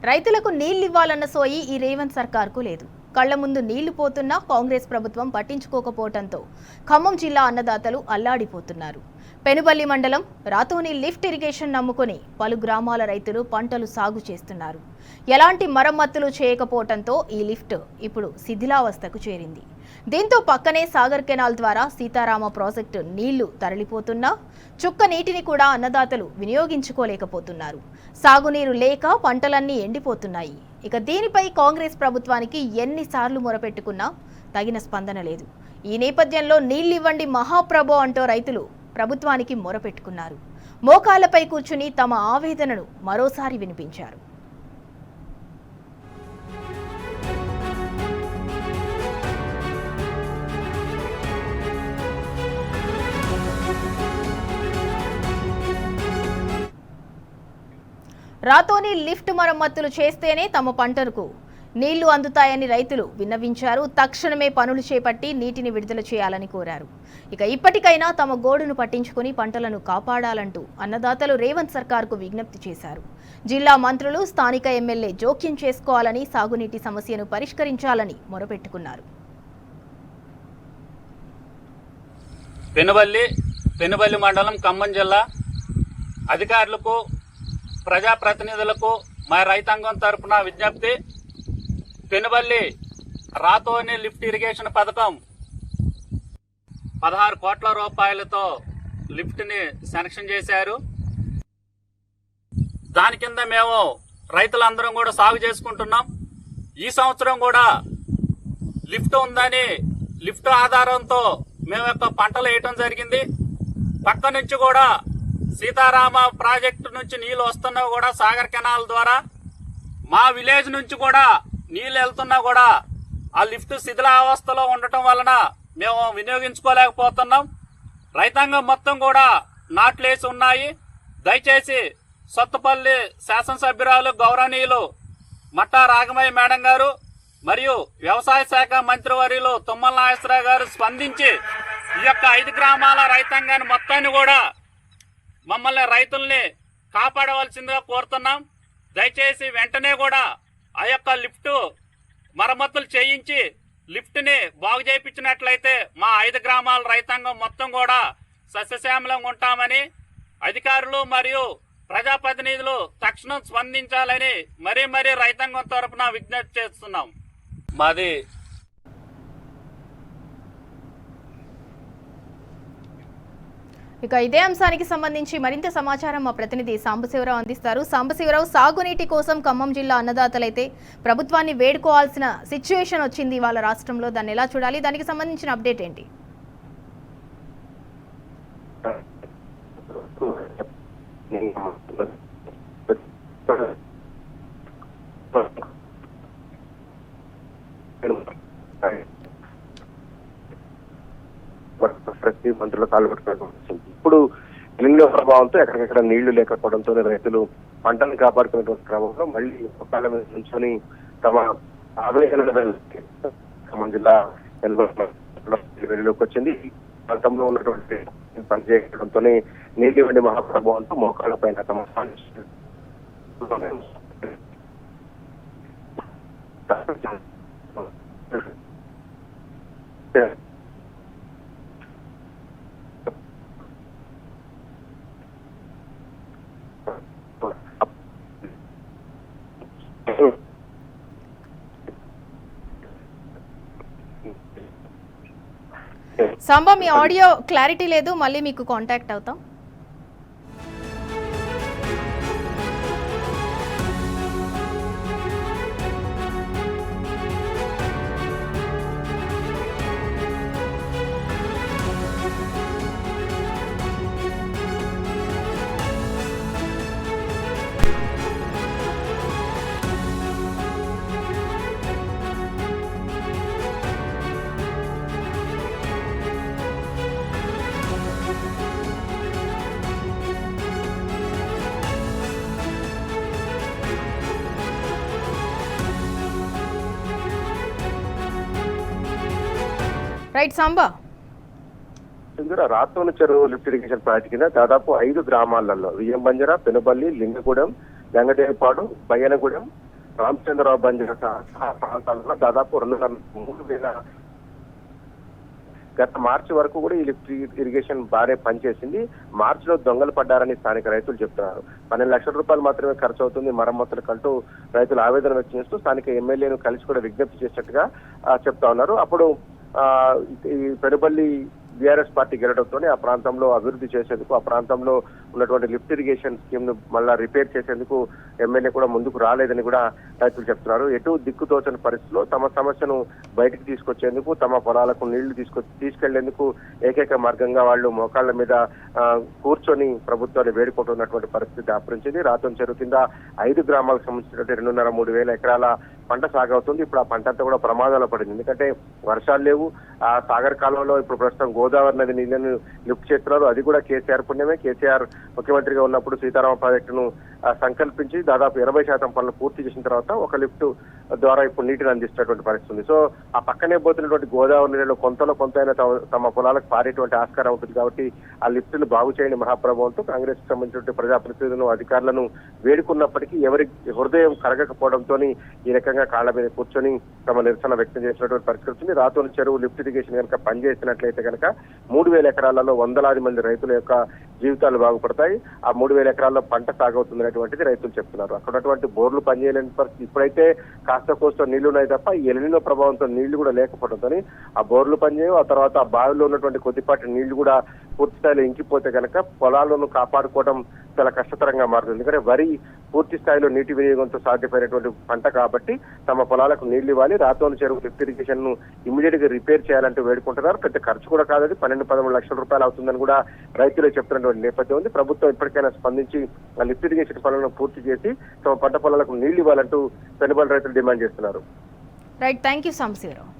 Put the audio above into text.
రైతులకు నీళ్లివ్వాలన్న సోయి ఈ రేవంత్ సర్కార్కు లేదు. కళ్ల ముందు నీళ్లు పోతున్నా కాంగ్రెస్ ప్రభుత్వం పట్టించుకోకపోవడంతో ఖమ్మం జిల్లా అన్నదాతలు అల్లాడిపోతున్నారు. పెనుబల్లి మండలం రాతోని లిఫ్ట్ ఇరిగేషన్ నమ్ముకొని పలు గ్రామాల రైతులు పంటలు సాగు చేస్తున్నారు. ఎలాంటి మరమ్మతులు చేయకపోవడంతో ఈ లిఫ్ట్ ఇప్పుడు శిథిలావస్థకు చేరింది. దీంతో పక్కనే సాగర్ కెనాల్ ద్వారా సీతారామ ప్రాజెక్టు నీళ్లు తరలిపోతున్నా చుక్క నీటిని కూడా అన్నదాతలు వినియోగించుకోలేకపోతున్నారు. సాగునీరు లేక పంటలన్నీ ఎండిపోతున్నాయి. ఇక దీనిపై కాంగ్రెస్ ప్రభుత్వానికి ఎన్నిసార్లు మొరపెట్టుకున్నా తగిన స్పందన లేదు. ఈ నేపథ్యంలో నీళ్లివ్వండి మహాప్రభో అంటూ రైతులు ప్రభుత్వానికి మొరపెట్టుకున్నారు. మోకాళ్లపై కూర్చుని తమ ఆవేదనను మరోసారి వినిపించారు. రాతోని లిఫ్ట్ మరమ్మతులు చేస్తేనే తమ పంటలకు నీళ్లు అందుతాయని రైతులు విన్నవించారు. తక్షణమే పనులు చేపట్టి నీటిని విడుదల చేయాలని కోరారు. ఇక ఇప్పటికైనా తమ గోడును పట్టించుకుని పంటలను కాపాడాలంటూ అన్నదాతలు రేవంత్ సర్కార్కు విజ్ఞప్తి చేశారు. జిల్లా మంత్రులు, స్థానిక ఎమ్మెల్యే జోక్యం చేసుకోవాలని, సాగునీటి సమస్యను పరిష్కరించాలని మొరపెట్టుకున్నారు. పెనుబల్లి మండలం ఖమ్మం జిల్లా అధికారులకు, ప్రజాప్రతినిధులకు మా రైతాంగం తరపున విజ్ఞప్తి. పెనుబల్లి రాతోని లిఫ్ట్ ఇరిగేషన్ పథకం 16 కోట్ల రూపాయలతో లిఫ్ట్ ని శాంక్షన్ చేశారు. దాని కింద మేము రైతులందరం కూడా సాగు చేసుకుంటున్నాం. ఈ సంవత్సరం కూడా లిఫ్ట్ ఉందని లిఫ్ట్ ఆధారంతో మేము యొక్క పంటలు వేయటం జరిగింది. పక్క నుంచి కూడా సీతారామ ప్రాజెక్టు నుంచి నీళ్లు వస్తున్నా కూడా సాగర్ కెనాల్ ద్వారా మా విలేజ్ నుంచి కూడా నీళ్లు వెళ్తున్నా కూడా ఆ లిఫ్ట్ శిథిలావస్థలో ఉండటం వలన మేము వినియోగించుకోలేకపోతున్నాం. రైతాంగం మొత్తం కూడా నాట్లేసి ఉన్నాయి. దయచేసి సొత్తపల్లి శాసనసభ్యురాలు గౌరవనీయులు మట్టా రాఘమయ్య మేడం గారు మరియు వ్యవసాయ శాఖ మంత్రివర్యులు తుమ్మల నాగేశ్వరరావు గారు స్పందించి ఈ యొక్క 5 గ్రామాల రైతాంగాన్ని మొత్తాన్ని కూడా మమ్మల్ని రైతుల్ని కాపాడవలసిందిగా కోరుతున్నాం. దయచేసి వెంటనే కూడా ఆ యొక్క లిఫ్ట్ మరమ్మతులు చేయించి లిఫ్ట్ ని బాగు చేయించినట్లయితే మా 5 గ్రామాల రైతాంగం మొత్తం కూడా సస్యశ్యామలంగా ఉంటామని అధికారులు మరియు ప్రజాప్రతినిధులు తక్షణం స్పందించాలని మరీ రైతాంగం తరపున విజ్ఞప్తి చేస్తున్నాం. మాది ఇక ఇదే అంశానికి సంబంధించి మరింత సమాచారం మా ప్రతినిధి సాంబశివరావు అందిస్తారు. సాంబశివరావు, సాగునీటి కోసం ఖమ్మం జిల్లా అన్నదాతలైతే ప్రభుత్వాన్ని వేడుకోవాల్సిన సిచ్యువేషన్ వచ్చింది వాళ్ళ రాష్ట్రంలో. దాన్ని ఎలా చూడాలి? దానికి సంబంధించిన అప్డేట్ ఏంటి? ప్రతి మంత్రుల కాలు పట్టుకోవాల్సింది. ఇప్పుడు ఎలినియో ప్రభావంతో ఎక్కడికెక్కడ నీళ్లు లేకపోవడంతో రైతులు పంటను కాపాడుకునేటువంటి క్రమంలో మళ్ళీ ఒక్కళ్ళ మీద నుంచొని తమ ఆవేదన ఖమ్మం జిల్లా వెలుగులోకి వచ్చింది. ప్రాంతంలో ఉన్నటువంటి పనిచేయడంతో నీటి వంటి మహాప్రభావంతో మోకాళ్ళ పైన తమ సాంబా, మీ ఆడియో క్లారిటీ లేదు, మళ్ళీ మీకు కాంటాక్ట్ అవుతాం. రైట్ సాంబా. రాతోని చెరువు లిఫ్ట్ ఇరిగేషన్ ప్రాజెక్ట్ కింద దాదాపు 5 గ్రామాలలో వియ్యంబంజర, పెనుబల్లి, లింగగూడెం, గంగదేవిపాడు, బయ్యనగూడెం, రామచంద్రరావు బంజారా సహా ప్రాంతాల్లో దాదాపు 2,3,000 గత మార్చి వరకు కూడా ఈ లిఫ్ట్ ఇరిగేషన్ బాగానే పనిచేసింది. మార్చిలో దొంగలు పడ్డారని స్థానిక రైతులు చెప్తున్నారు. 12 లక్షల రూపాయలు మాత్రమే ఖర్చు అవుతుంది మరమ్మతులకంటూ రైతులు ఆవేదన వ్యక్తం చేస్తూ స్థానిక ఎమ్మెల్యేను కలిసి కూడా విజ్ఞప్తి చేసినట్టుగా చెప్తా ఉన్నారు. అప్పుడు ఈ పెనుబల్లి బీఆర్ఎస్ పార్టీ గెలడంతో ఆ ప్రాంతంలో అభివృద్ధి చేసేందుకు, ఆ ప్రాంతంలో ఉన్నటువంటి లిఫ్ట్ ఇరిగేషన్ స్కీమ్ ను మళ్ళా రిపేర్ చేసేందుకు ఎమ్మెల్యే కూడా ముందుకు రాలేదని కూడా రైతులు చెప్తున్నారు. ఎటు దిక్కుతోచని పరిస్థితిలో తమ సమస్యను బయటకు తీసుకొచ్చేందుకు, తమ పొలాలకు నీళ్లు తీసుకెళ్లేందుకు ఏకైక మార్గంగా వాళ్ళు మోకాళ్ల మీద కూర్చొని ప్రభుత్వాన్ని వేడుకుంటున్నటువంటి పరిస్థితి దాపురించింది. రాతోన్ చెరువు కింద 5 గ్రామాలకు సంబంధించినటువంటి 2,500,000 ఎకరాల పంట సాగవుతుంది. ఇప్పుడు ఆ పంట అంతా కూడా ప్రమాదంలో పడింది. ఎందుకంటే వర్షాలు లేవు. ఆ సాగర్ కాలంలో ఇప్పుడు ప్రస్తుతం గోదావరి నది నీళ్లను లిఫ్ట్ చేస్తున్నారు. అది కూడా కేసీఆర్ పుణ్యమే. కేసీఆర్ ముఖ్యమంత్రిగా ఉన్నప్పుడు సీతారామ ప్రాజెక్టును సంకల్పించి దాదాపు 80% పనులు పూర్తి చేసిన తర్వాత ఒక లిఫ్ట్ ద్వారా ఇప్పుడు నీటిని అందిస్తున్నటువంటి పరిస్థితి ఉంది. సో ఆ పక్కనే పోతున్నటువంటి గోదావరి నీళ్ళలో కొంతైనా తమ పొలాలకు పారేటువంటి ఆస్కారం ఉంటుంది. కాబట్టి ఆ లిఫ్టును బాగు చేయని మహాప్రభావంతో కాంగ్రెస్ కు సంబంధించిన ప్రజాప్రతినిధులను, అధికారులను వేడుకున్నప్పటికీ ఎవరి హృదయం కరగకపోవడంతో ఈ రకంగా కాళ్ల మీద కూర్చొని తమ నిరసన వ్యక్తం చేసినటువంటి పరిస్థితి వచ్చింది. రాతోని చెరువు లిఫ్ట్ ఇరిగేషన్ కనుక పనిచేసినట్లయితే కనుక 3,000 ఎకరాలలో వందలాది మంది రైతుల యొక్క జీవితాలు బాగుపడతాయి. ఆ 3,000 ఎకరాల్లో పంట సాగవుతుందనేటువంటిది రైతులు చెప్తున్నారు. అక్కడ ఉన్నటువంటి బోర్లు పనిచేయలేని పరిస్థితి. ఇప్పుడైతే కాస్త కోస్త నీళ్లు ఉన్నాయి తప్ప ఈ ఎల్నినో ప్రభావంతో నీళ్లు కూడా లేకపోవడంతో ఆ బోర్లు పనిచేయవు. ఆ తర్వాత ఆ బావిలో ఉన్నటువంటి కొద్దిపాటి నీళ్లు కూడా పూర్తి స్థాయిలో ఇంకిపోతే కనుక పొలాలను కాపాడుకోవడం చాలా కష్టతరంగా మారుతుంది. ఎందుకంటే వరి పూర్తి స్థాయిలో నీటి వినియోగంతో సాధ్యపడినటువంటి పంట కాబట్టి తమ పొలాలకు నీళ్లు ఇవ్వాలి. రాతోని చెరువు లిఫ్ట్ ఇరిగేషన్ ను ఇమీడియట్ గా రిపేర్ చేయాలంటూ వేడుకుంటున్నారు. పెద్ద ఖర్చు కూడా కాదు, 12-13 లక్షల రూపాయలు అవుతుందని కూడా రైతులు చెప్తున్నటువంటి నేపథ్యం ఉంది. ప్రభుత్వం ఇప్పటికైనా స్పందించి ఆ లిఫ్ట్ ఇరిగేషన్ పనులను పూర్తి చేసి తమ పంట పొలాలకు నీళ్లు ఇవ్వాలంటూ పెనుబడి రైతులు డిమాండ్ చేస్తున్నారు. Right, thank you Sambasivarao.